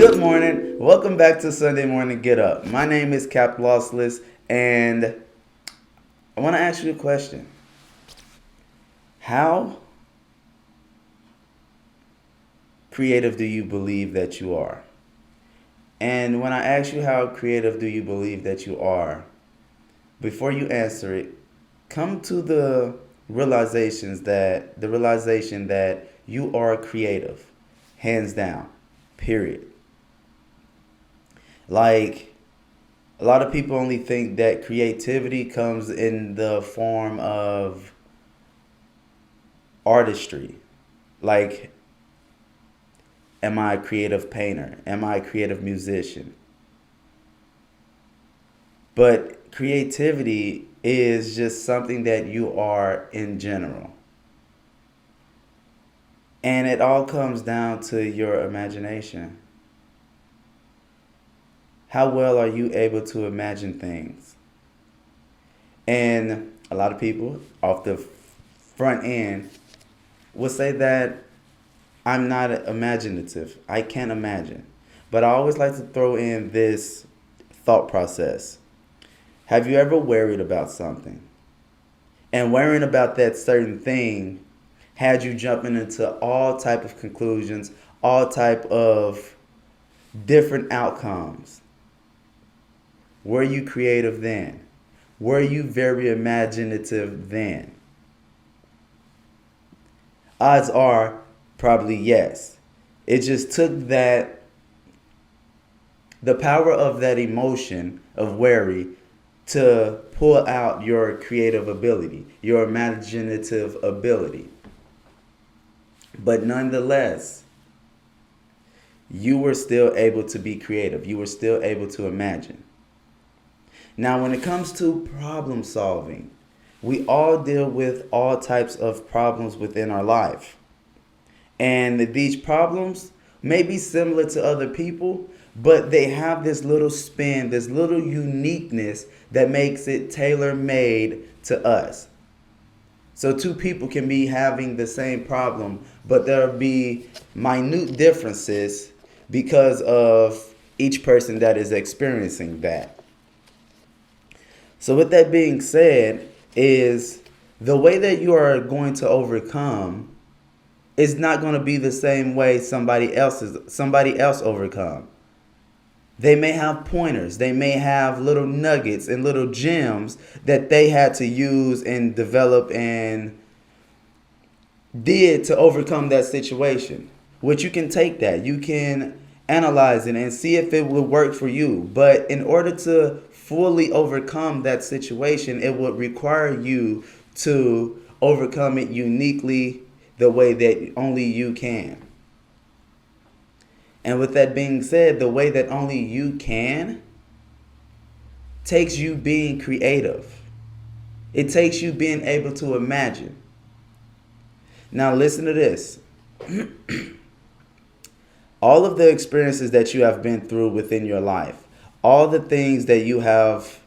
Good morning. Welcome back to Sunday Morning Get Up. My name is Cap Lossless, and I want to ask you a question. How creative do you believe that you are? And when I ask you how creative do you believe that you are, before you answer it, come to the realization that you are creative, hands down, period. Like, a lot of people only think that creativity comes in the form of artistry. Like, am I a creative painter? Am I a creative musician? But creativity is just something that you are in general. And it all comes down to your imagination. How well are you able to imagine things? And a lot of people off the front end will say that I'm not imaginative. I can't imagine. But I always like to throw in this thought process. Have you ever worried about something? And worrying about that certain thing had you jumping into all type of conclusions, all type of different outcomes. Were you creative then? Were you very imaginative then? Odds are probably yes. It just took the power of that emotion of worry to pull out your creative ability, your imaginative ability. But nonetheless, you were still able to be creative. You were still able to imagine. Now, when it comes to problem solving, we all deal with all types of problems within our life. And these problems may be similar to other people, but they have this little spin, this little uniqueness that makes it tailor-made to us. So two people can be having the same problem, but there'll be minute differences because of each person that is experiencing that. So with that being said, is the way that you are going to overcome is not going to be the same way somebody else overcome. They may have pointers, they may have little nuggets and little gems that they had to use and develop and did to overcome that situation. Which you can take that, you can analyze it and see if it will work for you. But in order to fully overcome that situation, it would require you to overcome it uniquely the way that only you can. And with that being said, the way that only you can takes you being creative. It takes you being able to imagine. Now listen to this. All of the experiences that you have been through within your life, all the things that you have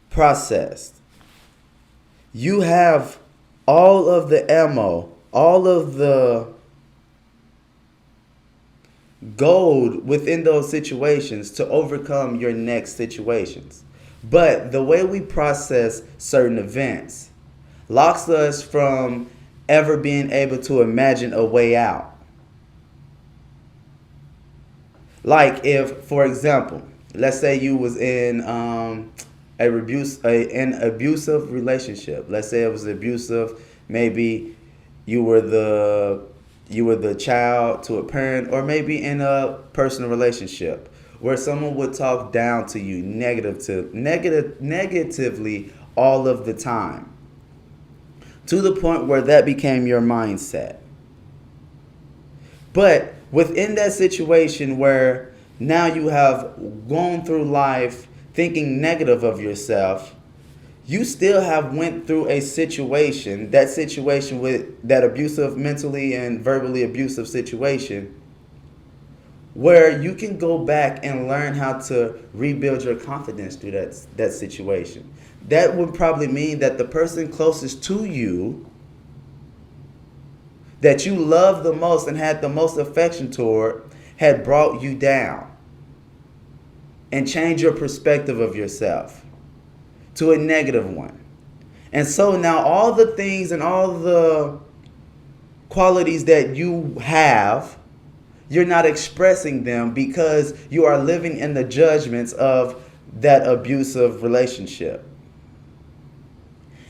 processed, you have all of the ammo, all of the gold within those situations to overcome your next situations. But the way we process certain events locks us from ever being able to imagine a way out. Like if, for example, let's say you was in an abusive relationship. Let's say it was abusive. Maybe you were the child to a parent, or maybe in a personal relationship where someone would talk down to you negatively all of the time, to the point where that became your mindset. But within that situation where now you have gone through life thinking negative of yourself, you still have went through a situation with that abusive, mentally and verbally abusive situation, where you can go back and learn how to rebuild your confidence through that situation. That would probably mean that the person closest to you that you loved the most and had the most affection toward had brought you down and changed your perspective of yourself to a negative one. And so now all the things and all the qualities that you have, you're not expressing them because you are living in the judgments of that abusive relationship.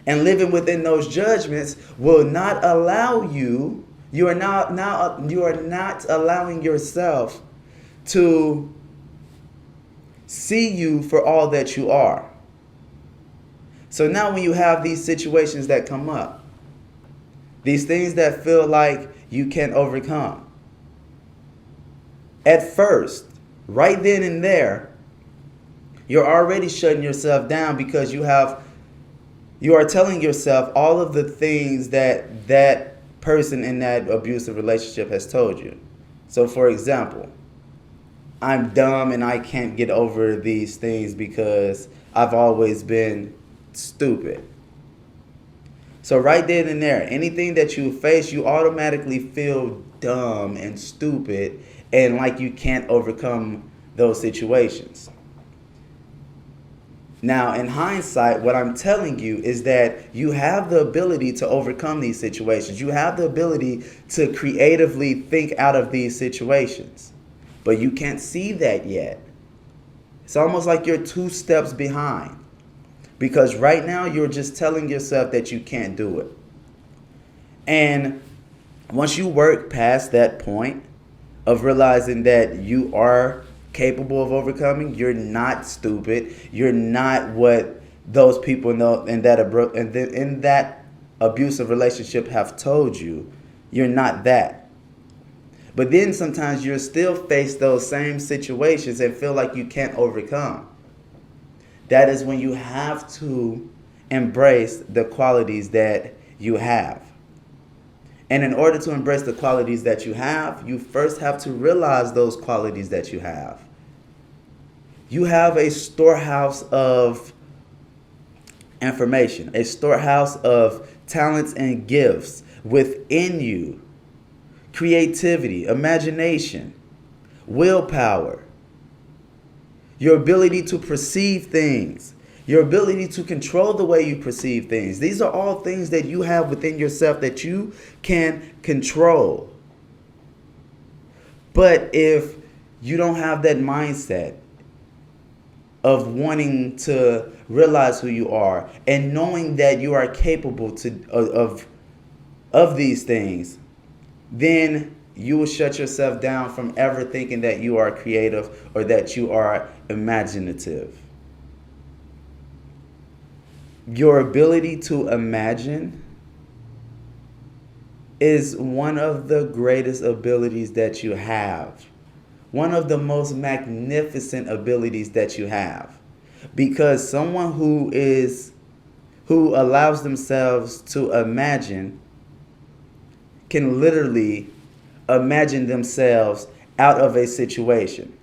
And living within those judgments will not allow you, you are not allowing yourself to see you for all that you are. So now when you have these situations that come up, these things that feel like you can't overcome, at first, right then and there, you're already shutting yourself down because you are telling yourself all of the things that that person in that abusive relationship has told you. So for example, I'm dumb and I can't get over these things because I've always been stupid. So right then and there, anything that you face, you automatically feel dumb and stupid and like you can't overcome those situations. Now, in hindsight, what I'm telling you is that you have the ability to overcome these situations. You have the ability to creatively think out of these situations. But you can't see that yet. It's almost like you're 2 steps behind. Because right now you're just telling yourself that you can't do it. And once you work past that point of realizing that you are capable of overcoming, you're not stupid, you're not what those people know in that abusive relationship have told you, you're not that. But then sometimes you'll still face those same situations and feel like you can't overcome. That is when you have to embrace the qualities that you have. And in order to embrace the qualities that you have, you first have to realize those qualities that you have. You have a storehouse of information, a storehouse of talents and gifts within you. Creativity, imagination, willpower, your ability to perceive things, your ability to control the way you perceive things. These are all things that you have within yourself that you can control. But if you don't have that mindset of wanting to realize who you are and knowing that you are capable of these things, then you will shut yourself down from ever thinking that you are creative or that you are imaginative. Your ability to imagine is one of the greatest abilities that you have. One of the most magnificent abilities that you have. Because someone who allows themselves to imagine can literally imagine themselves out of a situation.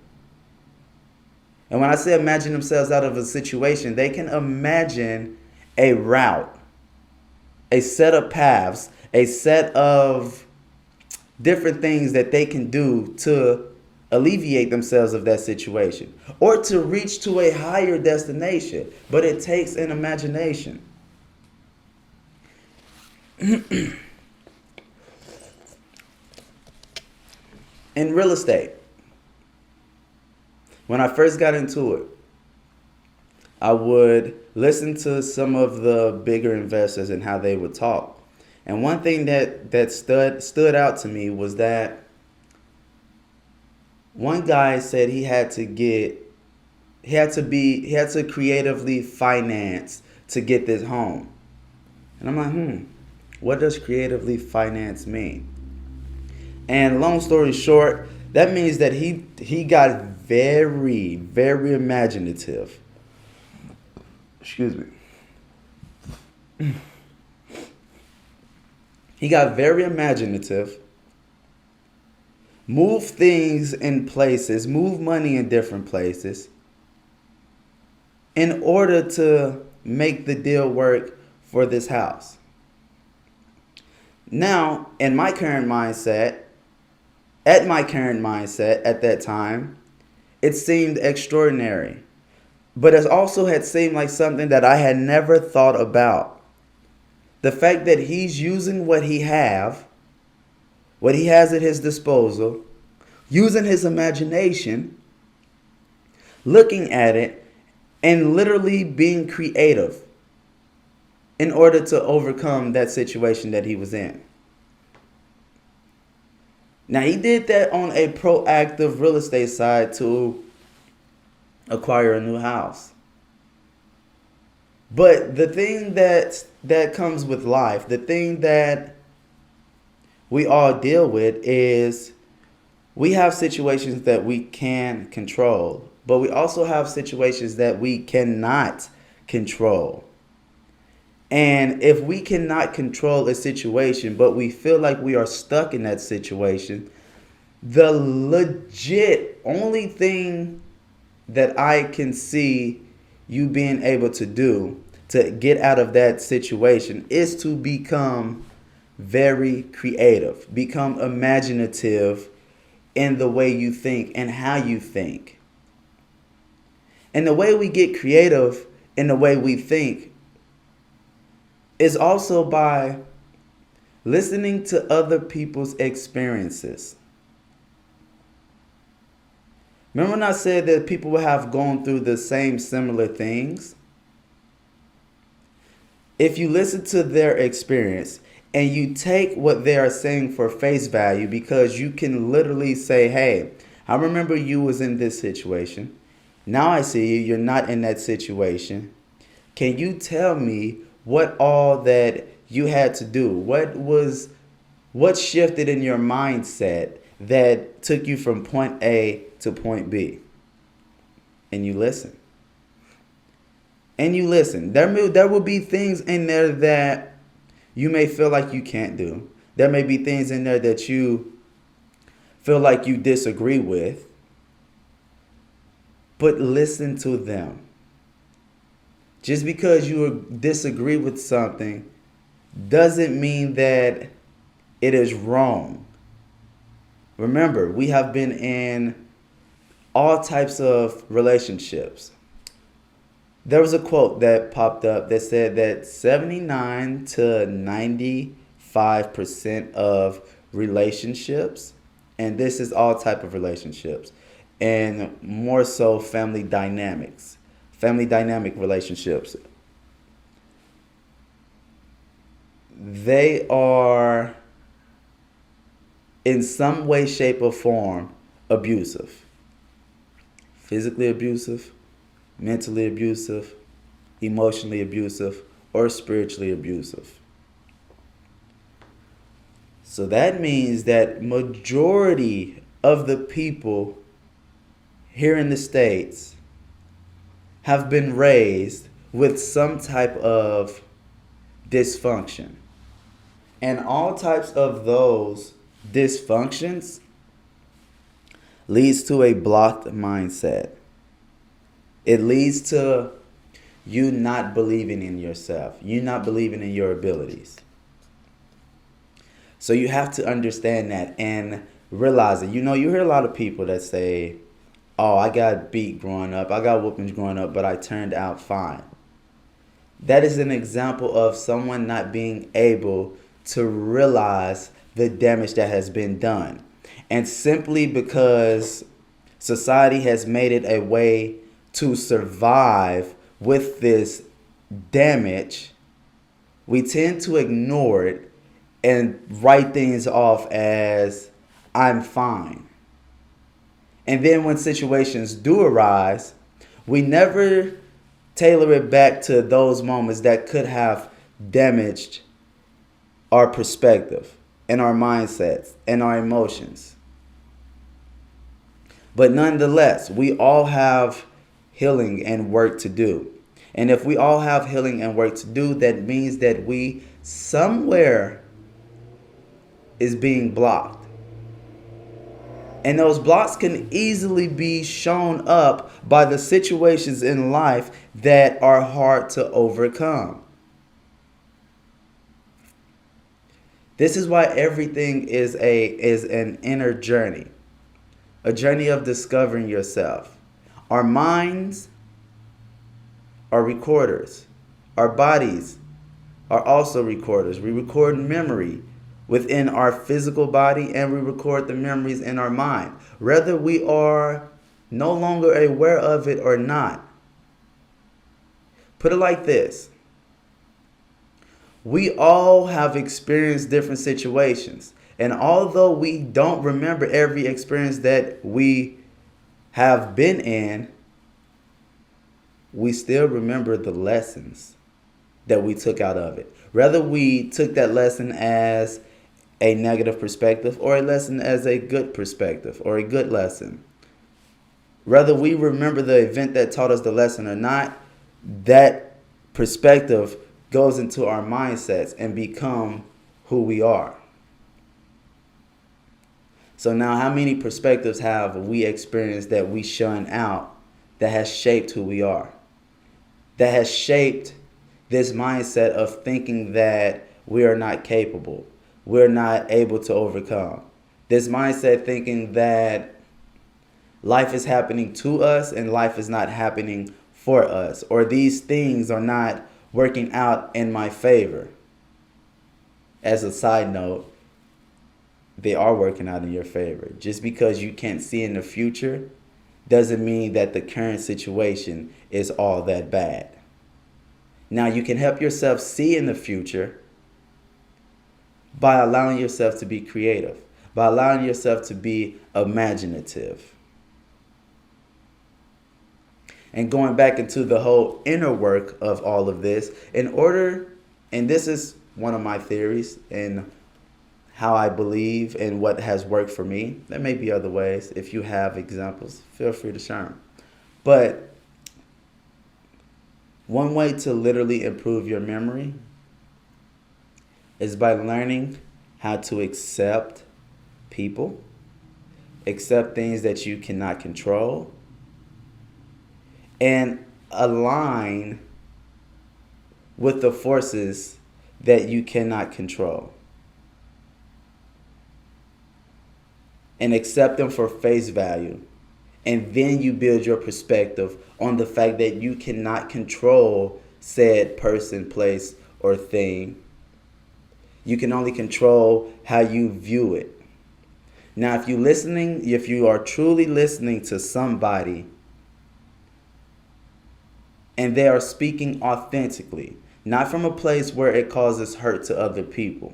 And when I say imagine themselves out of a situation, they can imagine a route, a set of paths, a set of different things that they can do to alleviate themselves of that situation or to reach to a higher destination. But it takes an imagination. In real estate, when I first got into it, I would listen to some of the bigger investors and how they would talk. And one thing that stood out to me was that one guy said he had to creatively finance to get this home. And I'm like, what does creatively finance mean? And long story short, that means that he got very, very imaginative. Excuse me. He got very imaginative, moved things in places, moved money in different places in order to make the deal work for this house. Now, in my current mindset, At my current mindset at that time, it seemed extraordinary. But it also had seemed like something that I had never thought about. The fact that he's using what he has at his disposal, using his imagination, looking at it, and literally being creative in order to overcome that situation that he was in. Now, he did that on a proactive real estate side to acquire a new house. But the thing that comes with life, the thing that we all deal with is we have situations that we can control, but we also have situations that we cannot control. And if we cannot control a situation, but we feel like we are stuck in that situation, the legit only thing that I can see you being able to do to get out of that situation is to become very creative, become imaginative in the way you think and how you think. And the way we get creative in the way we think is also by listening to other people's experiences. Remember when I said that people have gone through the same similar things? If you listen to their experience and you take what they are saying for face value, because you can literally say, hey, I remember you was in this situation. Now I see you, you're not in that situation. Can you tell me what all that you had to do? What shifted in your mindset that took you from point A to point B? And you listen. And you listen. There will be things in there that you may feel like you can't do. There may be things in there that you feel like you disagree with. But listen to them. Just because you disagree with something doesn't mean that it is wrong. Remember, we have been in all types of relationships. There was a quote that popped up that said that 79 to 95% of relationships, and this is all type of relationships, and more so family dynamic relationships, they are in some way, shape, or form abusive. Physically abusive, mentally abusive, emotionally abusive, or spiritually abusive. So that means that majority of the people here in the States have been raised with some type of dysfunction. And all types of those dysfunctions leads to a blocked mindset. It leads to you not believing in yourself. You not believing in your abilities. So you have to understand that and realize it. You know, you hear a lot of people that say, oh, I got beat growing up. I got whoopings growing up, but I turned out fine. That is an example of someone not being able to realize the damage that has been done. And simply because society has made it a way to survive with this damage, we tend to ignore it and write things off as I'm fine. And then when situations do arise, we never tailor it back to those moments that could have damaged our perspective and our mindsets and our emotions. But nonetheless, we all have healing and work to do. And if we all have healing and work to do, that means that we somewhere is being blocked. And those blocks can easily be shown up by the situations in life that are hard to overcome. This is why everything is an inner journey, a journey of discovering yourself. Our minds are recorders. Our bodies are also recorders. We record memory within our physical body, and we record the memories in our mind, whether we are no longer aware of it or not. Put it like this. We all have experienced different situations. And although we don't remember every experience that we have been in, we still remember the lessons that we took out of it. Whether we took that lesson as a negative perspective or a lesson as a good perspective or a good lesson. Whether we remember the event that taught us the lesson or not, that perspective goes into our mindsets and become who we are. So now, how many perspectives have we experienced that we shun out that has shaped who we are? That has shaped this mindset of thinking that we are not capable, we're not able to overcome. This mindset thinking that life is happening to us and life is not happening for us, or these things are not working out in my favor. As a side note, they are working out in your favor. Just because you can't see in the future doesn't mean that the current situation is all that bad. Now, you can help yourself see in the future by allowing yourself to be creative, by allowing yourself to be imaginative. And going back into the whole inner work of all of this, and this is one of my theories and how I believe and what has worked for me. There may be other ways. If you have examples, feel free to share them. But one way to literally improve your memory is by learning how to accept people, accept things that you cannot control, and align with the forces that you cannot control. And accept them for face value. And then you build your perspective on the fact that you cannot control said person, place, or thing. You can only control how you view it. Now, if you are truly listening to somebody and they are speaking authentically, not from a place where it causes hurt to other people.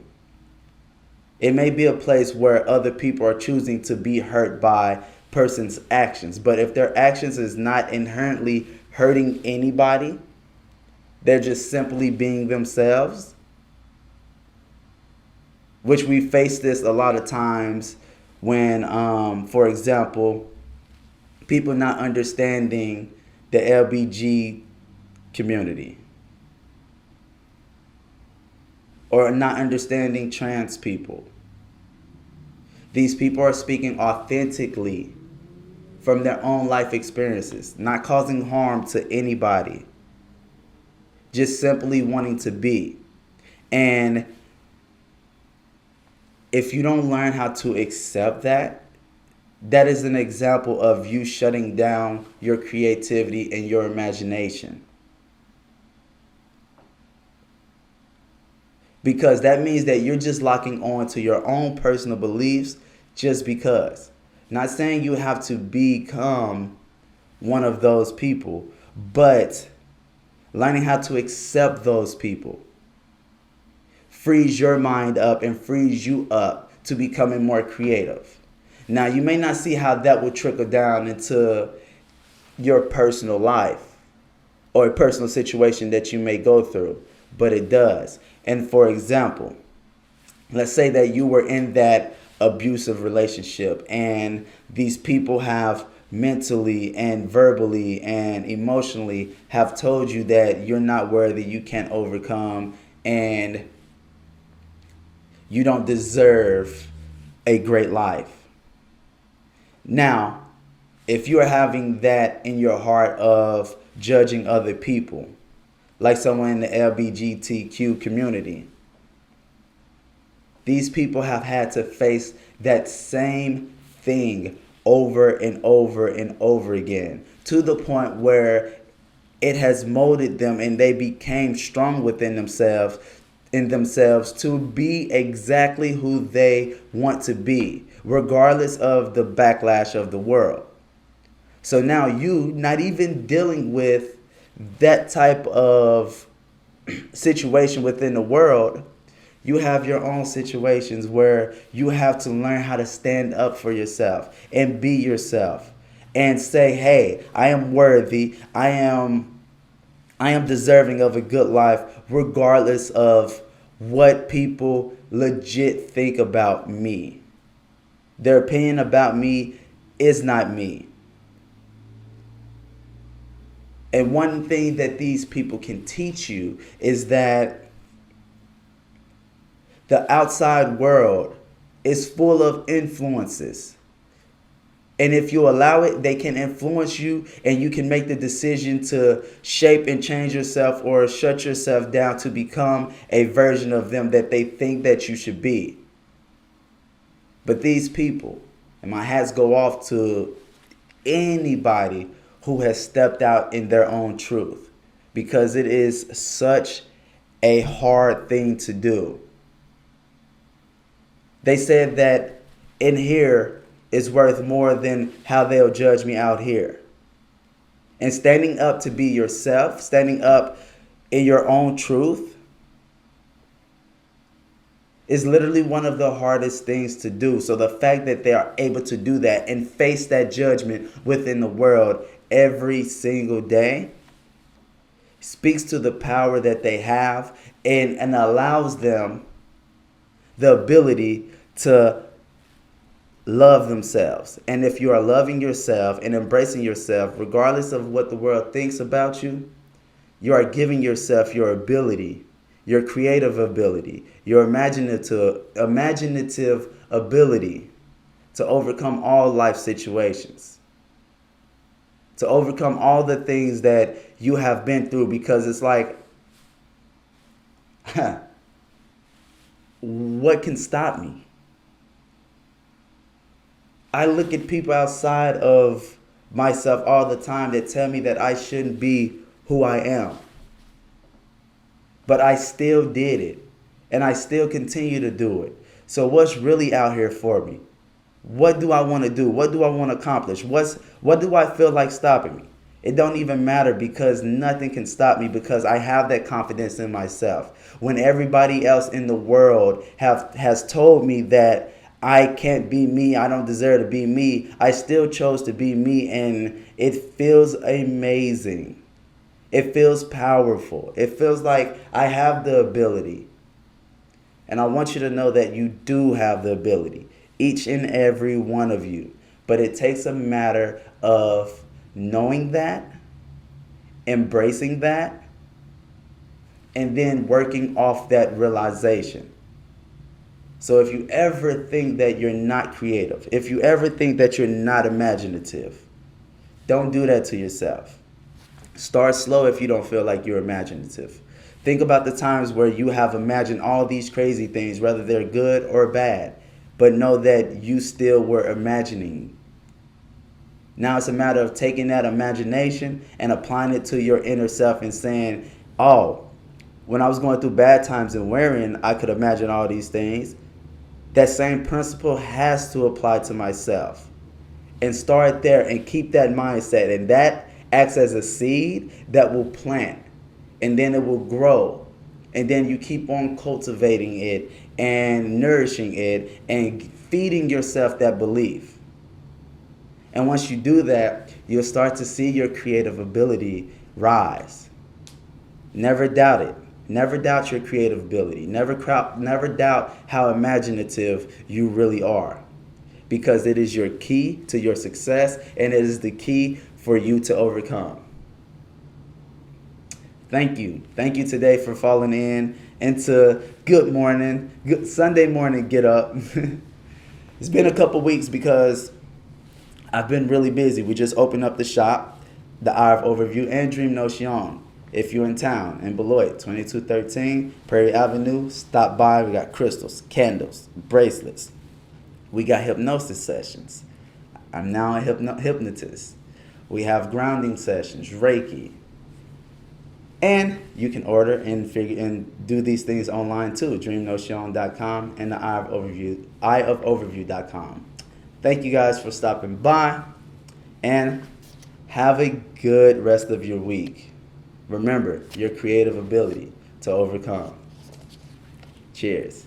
It may be a place where other people are choosing to be hurt by person's actions. But if their actions is not inherently hurting anybody, they're just simply being themselves, which we face this a lot of times when, for example, people not understanding the LBG community or not understanding trans people. These people are speaking authentically from their own life experiences, not causing harm to anybody, just simply wanting to be. And if you don't learn how to accept that, that is an example of you shutting down your creativity and your imagination. Because that means that you're just locking on to your own personal beliefs just because. Not saying you have to become one of those people, but learning how to accept those people frees your mind up and frees you up to becoming more creative. Now, you may not see how that will trickle down into your personal life or a personal situation that you may go through, but it does. And for example, let's say that you were in that abusive relationship and these people have mentally and verbally and emotionally have told you that you're not worthy, you can't overcome, and you don't deserve a great life. Now, if you're having that in your heart of judging other people, like someone in the LGBTQ community, These people have had to face that same thing over and over and over again, to the point where it has molded them and they became strong within themselves to be exactly who they want to be, regardless of the backlash of the world. So now you not even dealing with that type of situation within the world. You have your own situations where you have to learn how to stand up for yourself and be yourself and say, hey, I am worthy. I am deserving of a good life, regardless of what people legit think about me. Their opinion about me is not me. And one thing that these people can teach you is that the outside world is full of influences. And if you allow it, they can influence you, and you can make the decision to shape and change yourself or shut yourself down to become a version of them that they think that you should be. But these people, and my hats go off to anybody who has stepped out in their own truth, because it is such a hard thing to do. They said that in here is worth more than how they'll judge me out here. And standing up to be yourself, standing up in your own truth, is literally one of the hardest things to do. So the fact that they are able to do that and face that judgment within the world every single day speaks to the power that they have, and allows them the ability to love themselves. And if you are loving yourself and embracing yourself, regardless of what the world thinks about you, you are giving yourself your ability, your creative ability, your imaginative ability to overcome all life situations, to overcome all the things that you have been through. Because it's like, what can stop me? I look at people outside of myself all the time that tell me that I shouldn't be who I am. But I still did it. And I still continue to do it. So what's really out here for me? What do I want to do? What do I want to accomplish? What do I feel like stopping me? It don't even matter, because nothing can stop me, because I have that confidence in myself. When everybody else in the world has told me that I can't be me, I don't deserve to be me, I still chose to be me, and it feels amazing. It feels powerful. It feels like I have the ability. And I want you to know that you do have the ability, each and every one of you. But it takes a matter of knowing that, embracing that, and then working off that realization. So if you ever think that you're not creative, if you ever think that you're not imaginative, don't do that to yourself. Start slow if you don't feel like you're imaginative. Think about the times where you have imagined all these crazy things, whether they're good or bad, but know that you still were imagining. Now it's a matter of taking that imagination and applying it to your inner self and saying, oh, when I was going through bad times and worrying, I could imagine all these things. That same principle has to apply to myself. And start there and keep that mindset. And that acts as a seed that will plant. And then it will grow. And then you keep on cultivating it and nourishing it and feeding yourself that belief. And once you do that, you'll start to see your creative ability rise. Never doubt it. Never doubt your creative ability. Never doubt how imaginative you really are. Because it is your key to your success, and it is the key for you to overcome. Thank you. Thank you today for falling into good morning, good Sunday morning get up. It's been a couple weeks because I've been really busy. We just opened up the shop, the Eye of Overview, and Dream Notion. If you're in town, in Beloit, 2213 Prairie Avenue, stop by. We got crystals, candles, bracelets. We got hypnosis sessions. I'm now a hypnotist. We have grounding sessions, Reiki. And you can order and do these things online too, dreamnotion.com and the eyeofoverview.com. Thank you guys for stopping by, and have a good rest of your week. Remember your creative ability to overcome. Cheers.